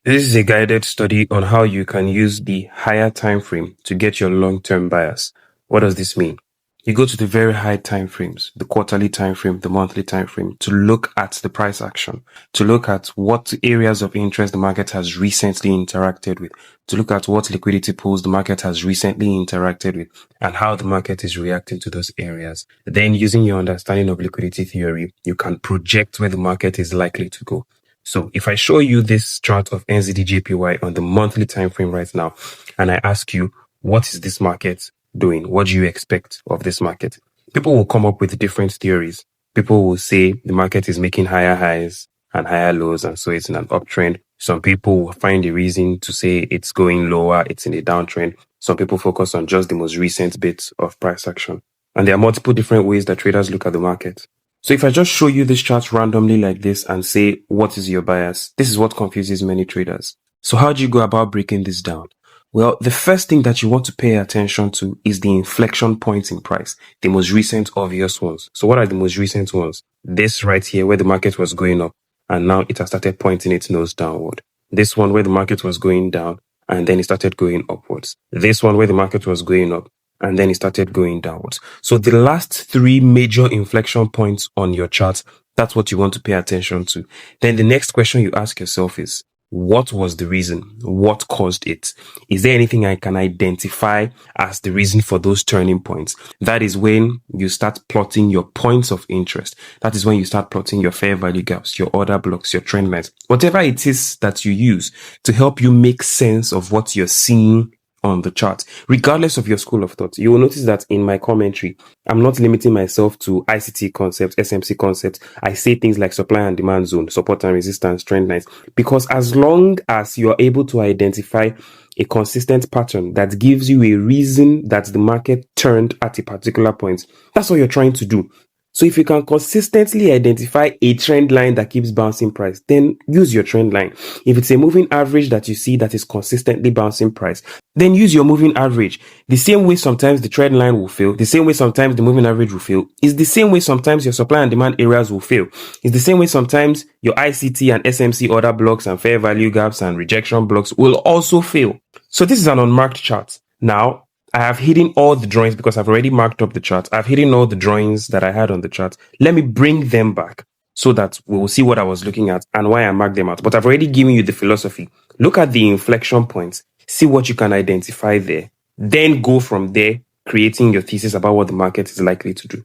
This is a guided study on how you can use the higher time frame to get your long-term bias. What does this mean? You go to the very high time frames, the quarterly time frame, the monthly time frame, to look at the price action, to look at what areas of interest the market has recently interacted with, to look at what liquidity pools the market has recently interacted with, and how the market is reacting to those areas. Then, using your understanding of liquidity theory, you can project where the market is likely to go. So if I show you this chart of NZD-JPY on the monthly time frame right now, and I ask you, what is this market doing? What do you expect of this market? People will come up with different theories. People will say the market is making higher highs and higher lows, and so it's in an uptrend. Some people will find a reason to say it's going lower, it's in a downtrend. Some people focus on just the most recent bits of price action. And there are multiple different ways that traders look at the market. So if I just show you this chart randomly like this and say, what is your bias? This is what confuses many traders. So how do you go about breaking this down? Well, the first thing that you want to pay attention to is the inflection points in price, the most recent obvious ones. So what are the most recent ones? This right here where the market was going up and now it has started pointing its nose downward. This one where the market was going down and then it started going upwards. This one where the market was going up and then it started going downwards. So the last three major inflection points on your chart, that's what you want to pay attention to. Then the next question you ask yourself is, what was the reason? What caused it? Is there anything I can identify as the reason for those turning points? That is when you start plotting your points of interest. That is when you start plotting your fair value gaps, your order blocks, your trend lines, whatever it is that you use to help you make sense of what you're seeing on the chart. Regardless of your school of thought, you will notice that in my commentary, I'm not limiting myself to ICT concepts, SMC concepts. I say things like supply and demand zone, support and resistance, trend lines, because as long as you're able to identify a consistent pattern that gives you a reason that the market turned at a particular point, that's what you're trying to do. So if you can consistently identify a trend line that keeps bouncing price, then use your trend line. If it's a moving average that you see that is consistently bouncing price, then use your moving average. The same way sometimes the trend line will fail, the same way sometimes the moving average will fail, is the same way sometimes your supply and demand areas will fail. It's the same way sometimes your ICT and SMC order blocks and fair value gaps and rejection blocks will also fail. So this is an unmarked chart. Now, I have hidden all the drawings because I've already marked up the chart. I've hidden all the drawings that I had on the chart. Let me bring them back so that we will see what I was looking at and why I marked them out. But I've already given you the philosophy. Look at the inflection points. See what you can identify there. Then go from there, creating your thesis about what the market is likely to do.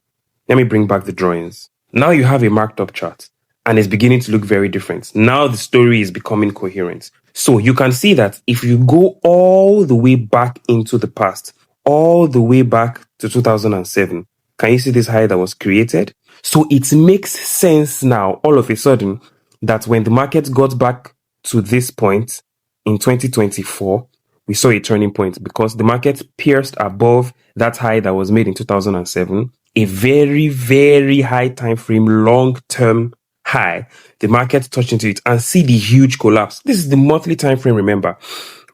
Let me bring back the drawings. Now you have a marked up chart and it's beginning to look very different. Now the story is becoming coherent. So you can see that if you go all the way back into the past, all the way back to 2007, can you see this high that was created? So it makes sense now, all of a sudden, that when the market got back to this point in 2024, we saw a turning point because the market pierced above that high that was made in 2007, a very, very high time frame, long-term high. The market touched into it and see the huge collapse. This is the monthly time frame. Remember,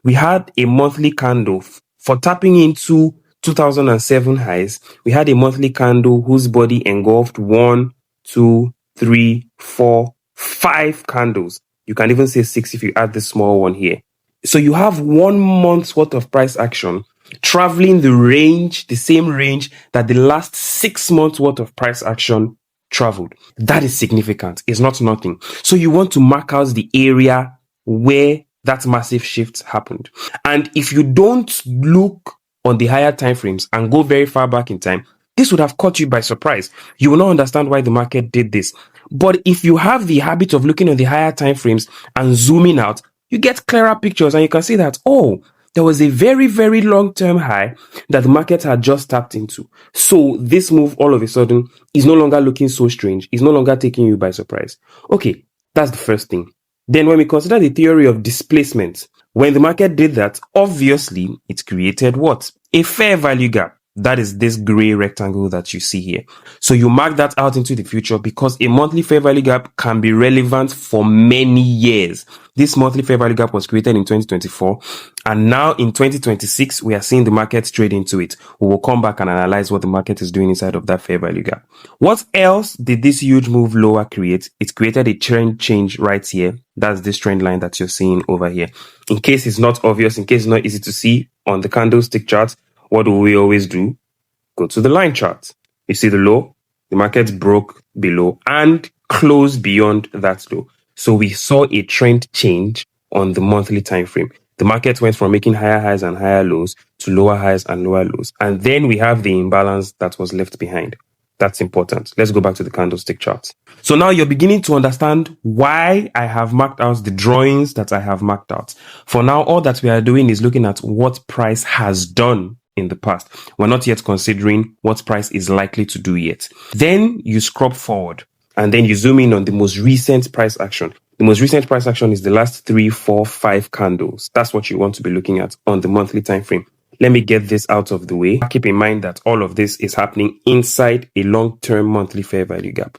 we had a monthly candle for tapping into 2007 highs. We had a monthly candle whose body engulfed 1, 2, 3, 4, 5 candles. You can even say 6 if you add the small one here. So you have 1 month's worth of price action traveling the range, the same range that the last 6 months worth of price action traveled. That is significant. It's not nothing. So you want to mark out the area where that massive shift happened. And if you don't look on the higher time frames and go very far back in time, this would have caught you by surprise. You will not understand why the market did this. But if you have the habit of looking on the higher time frames and zooming out, you get clearer pictures and you can see that, oh, there was a very, very long-term high that the market had just tapped into. So this move all of a sudden is no longer looking so strange. It's no longer taking you by surprise. Okay, that's the first thing. Then when we consider the theory of displacement, when the market did that, obviously it created what? A fair value gap. That is this gray rectangle that you see here. So you mark that out into the future because a monthly fair value gap can be relevant for many years. This monthly fair value gap was created in 2024, and now in 2026, we are seeing the market trade into it. We will come back and analyze what the market is doing inside of that fair value gap. What else did this huge move lower create? It created a trend change right here. That's this trend line that you're seeing over here. In case it's not obvious, in case it's not easy to see on the candlestick chart, what do we always do? Go to the line chart. You see the low, the market broke below and closed beyond that low. So we saw a trend change on the monthly time frame. The market went from making higher highs and higher lows to lower highs and lower lows. And then we have the imbalance that was left behind. That's important. Let's go back to the candlestick chart. So now you're beginning to understand why I have marked out the drawings that I have marked out. For now, all that we are doing is looking at what price has done in the past. We're not yet considering what price is likely to do yet. Then you scrub forward and then you zoom in on the most recent price action. The most recent price action is the last 3, 4, 5 candles. That's what you want to be looking at on the monthly time frame. Let me get this out of the way. Keep in mind that all of this is happening inside a long-term monthly fair value gap.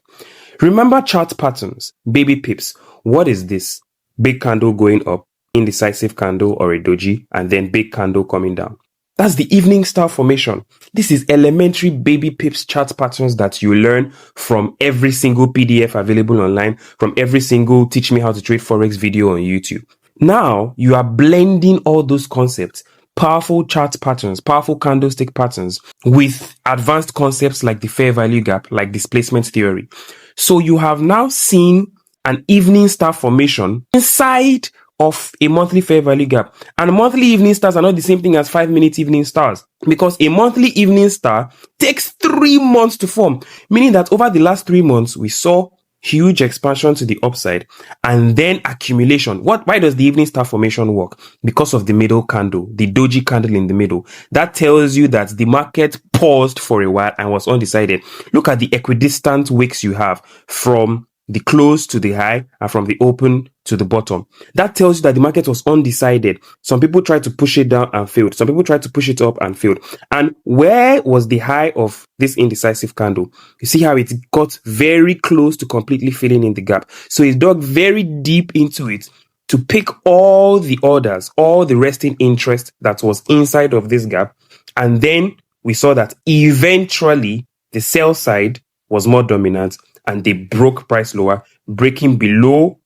Remember chart patterns, baby pips. What is this? Big candle going up, indecisive candle or a doji, and then big candle coming down. That's the evening star formation. This is elementary baby pips chart patterns that you learn from every single PDF available online, from every single Teach Me How to Trade Forex video on YouTube. Now you are blending all those concepts, powerful chart patterns, powerful candlestick patterns with advanced concepts like the fair value gap, like displacement theory. So you have now seen an evening star formation inside of a monthly fair value gap. And monthly evening stars are not the same thing as 5-minute evening stars, because a monthly evening star takes 3 months to form, meaning that over the last 3 months, we saw huge expansion to the upside and then accumulation. Why does the evening star formation work? Because of the middle candle, the doji candle in the middle. That tells you that the market paused for a while and was undecided. Look at the equidistant wicks you have from the close to the high and from the open to the bottom. That tells you that the market was undecided. Some people tried to push it down and failed. Some people tried to push it up and failed. And where was the high of this indecisive candle? You see how it got very close to completely filling in the gap. So it dug very deep into it to pick all the orders, all the resting interest that was inside of this gap. And then we saw that eventually the sell side was more dominant and they broke price lower, breaking below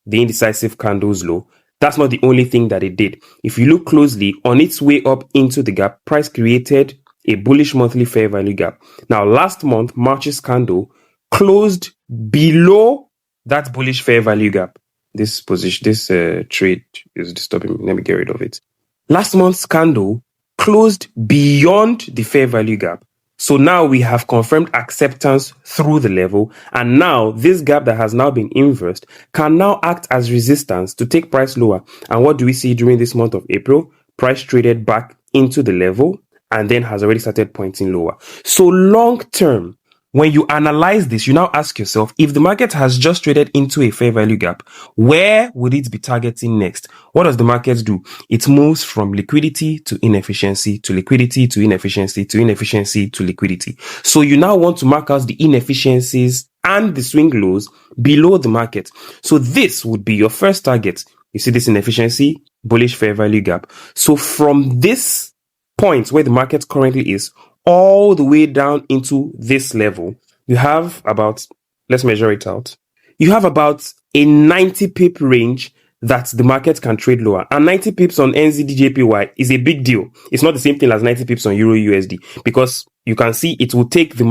the indecisive candle's low. That's not the only thing that it did. If you look closely, on its way up into the gap, price created a bullish monthly fair value gap. Now, last month, March's candle closed below that bullish fair value gap. This trade is disturbing me. Let me get rid of it. Last month's candle closed beyond the fair value gap. So now we have confirmed acceptance through the level, and now this gap that has now been inversed can now act as resistance to take price lower. And what do we see during this month of April? Price traded back into the level and then has already started pointing lower. So long term, when you analyze this, you now ask yourself, if the market has just traded into a fair value gap, where would it be targeting next? What does the market do? It moves from liquidity to inefficiency, to liquidity to inefficiency, to inefficiency to liquidity. So you now want to mark out the inefficiencies and the swing lows below the market. So this would be your first target. You see this inefficiency, bullish fair value gap. So from this point where the market currently is, all the way down into this level, you have about, let's measure it out. You have about a 90 pip range that the market can trade lower. And 90 pips on NZD/JPY is a big deal. It's not the same thing as 90 pips on Euro USD, because you can see it can take the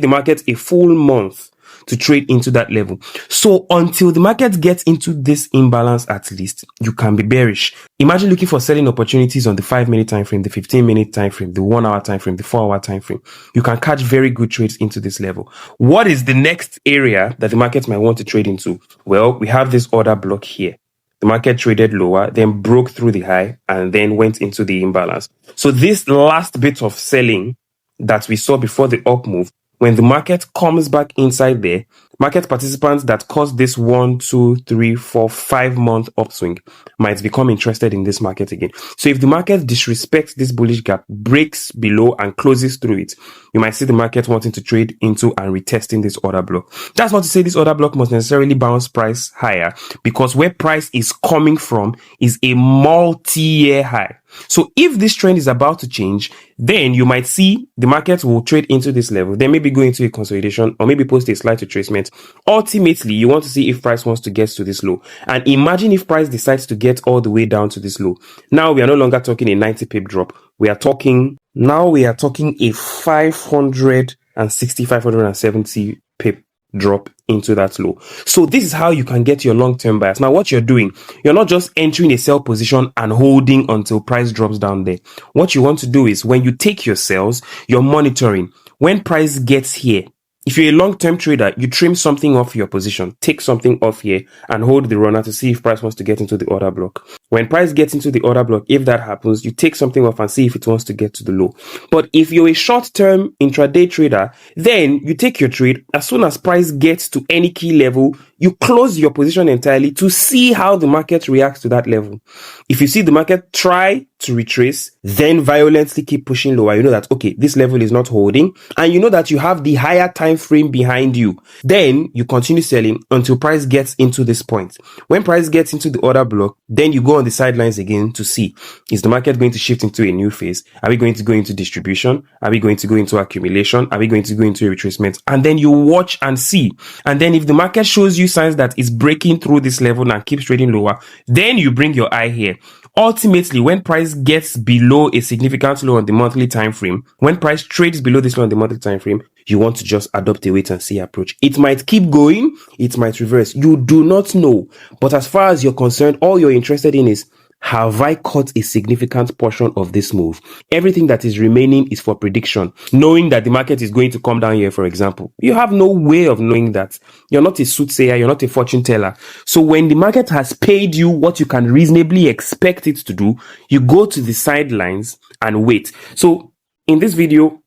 market a full month to trade into that level. So until the market gets into this imbalance, at least, you can be bearish. Imagine looking for selling opportunities on the 5-minute time frame, the 15-minute time frame, the 1-hour time frame, the 4-hour time frame. You can catch very good trades into this level. What is the next area that the market might want to trade into? Well, we have this order block here. The market traded lower, then broke through the high, and then went into the imbalance. So this last bit of selling that we saw before the up move, when the market comes back inside there, Market participants that caused this 1, 2, 3, 4, 5 month upswing might become interested in this market again. So if the market disrespects this bullish gap, breaks below and closes through it, you might see the market wanting to trade into and retesting this order block. That's not to say this order block must necessarily bounce price higher, because where price is coming from is a multi-year high. So if this trend is about to change, then you might see the market will trade into this level, then maybe go into a consolidation or maybe post a slight retracement. Ultimately, you want to see if price wants to get to this low. And imagine if price decides to get all the way down to this low. Now we are no longer talking a 90 pip drop. We are talking a 560, 570 pip drop into that low. So this is how you can get your long-term bias. Now what you're doing, you're not just entering a sell position and holding until price drops down there. What you want to do is when you take your sells, you're monitoring. When price gets here, if you're a long-term trader, you trim something off your position, take something off here and hold the runner to see if price wants to get into the order block. When price gets into the order block, if that happens, you take something off and see if it wants to get to the low. But if you're a short-term intraday trader, then you take your trade. As soon as price gets to any key level, you close your position entirely to see how the market reacts to that level. If you see the market try to retrace, then violently keep pushing lower, you know that, okay, this level is not holding, and you know that you have the higher time frame behind you. Then you continue selling until price gets into this point. When price gets into the order block, then you go on the sidelines again to see, is the market going to shift into a new phase? Are we going to go into distribution? Are we going to go into accumulation? Are we going to go into a retracement? And then you watch and see. And then if the market shows you signs that it's breaking through this level and keeps trading lower, then you bring your eye here. Ultimately, when price gets below a significant low on the monthly time frame, when price trades below this low on the monthly time frame, you want to just adopt a wait and see approach. It might keep going, it might reverse. You do not know. But as far as you're concerned, all you're interested in is, have I caught a significant portion of this move? Everything that is remaining is for prediction. Knowing that the market is going to come down here, for example. You have no way of knowing that. You're not a soothsayer, you're not a fortune teller. So when the market has paid you what you can reasonably expect it to do, you go to the sidelines and wait. So in this video,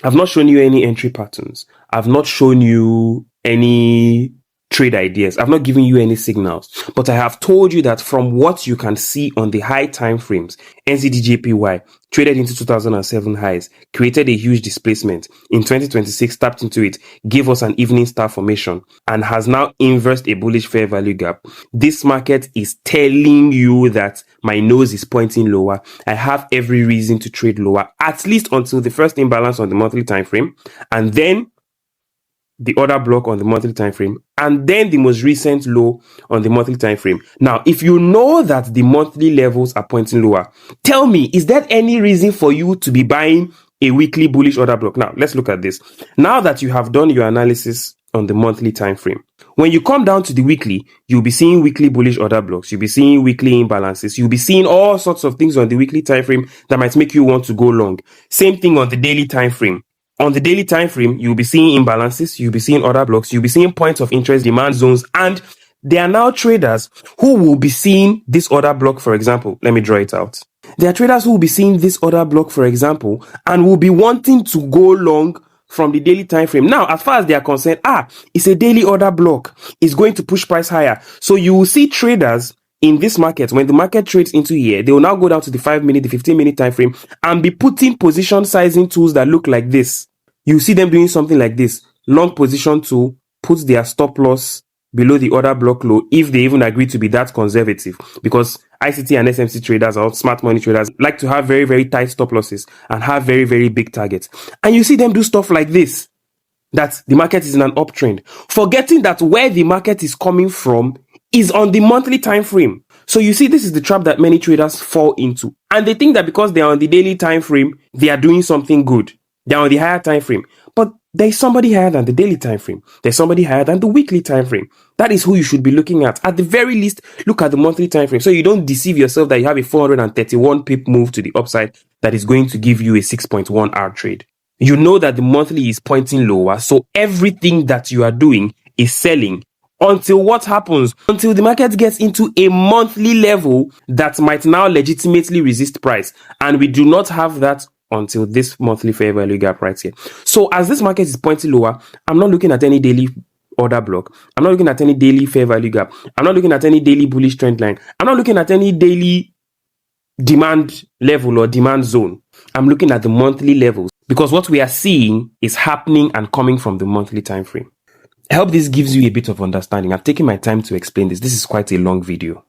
I've not shown you any entry patterns. I've not shown you any trade ideas. I've not given you any signals, but I have told you that from what you can see on the high time frames, NZDJPY traded into 2007 highs, created a huge displacement. In 2026, tapped into it, gave us an evening star formation, and has now inversed a bullish fair value gap. This market is telling you that my nose is pointing lower. I have every reason to trade lower, at least until the first imbalance on the monthly time frame, and then the order block on the monthly time frame, and then the most recent low on the monthly time frame. Now, if you know that the monthly levels are pointing lower, tell me, is there any reason for you to be buying a weekly bullish order block? Now, let's look at this. Now that you have done your analysis on the monthly time frame, when you come down to the weekly, you'll be seeing weekly bullish order blocks, you'll be seeing weekly imbalances, you'll be seeing all sorts of things on the weekly time frame that might make you want to go long. Same thing on the daily time frame. On the daily time frame, you'll be seeing imbalances, you'll be seeing order blocks, you'll be seeing points of interest, demand zones, and there are now traders who will be seeing this order block, for example. Let me draw it out. There are traders who will be seeing this order block, for example, and will be wanting to go long from the daily time frame. Now, as far as they are concerned, it's a daily order block. It's going to push price higher. So you will see traders in this market, when the market trades into here, they will now go down to the 5-minute, the 15-minute time frame and be putting position sizing tools that look like this. You see them doing something like this. Long position tool puts their stop loss below the order block low if they even agree to be that conservative, because ICT and SMC traders or smart money traders like to have very, very tight stop losses and have very, very big targets. And you see them do stuff like this, that the market is in an uptrend, forgetting that where the market is coming from is on the monthly time frame. So you see, this is the trap that many traders fall into. And they think that because they are on the daily time frame, they are doing something good. They are on the higher time frame. But there's somebody higher than the daily time frame. There's somebody higher than the weekly time frame. That is who you should be looking at. At the very least, look at the monthly time frame. So you don't deceive yourself that you have a 431 pip move to the upside that is going to give you a 6.1 hour trade. You know that the monthly is pointing lower. So everything that you are doing is selling. Until what happens? Until the market gets into a monthly level that might now legitimately resist price. And we do not have that until this monthly fair value gap right here. So as this market is pointing lower, I'm not looking at any daily order block. I'm not looking at any daily fair value gap. I'm not looking at any daily bullish trend line. I'm not looking at any daily demand level or demand zone. I'm looking at the monthly levels, because what we are seeing is happening and coming from the monthly time frame. I hope this gives you a bit of understanding. I've taken my time to explain this. This is quite a long video.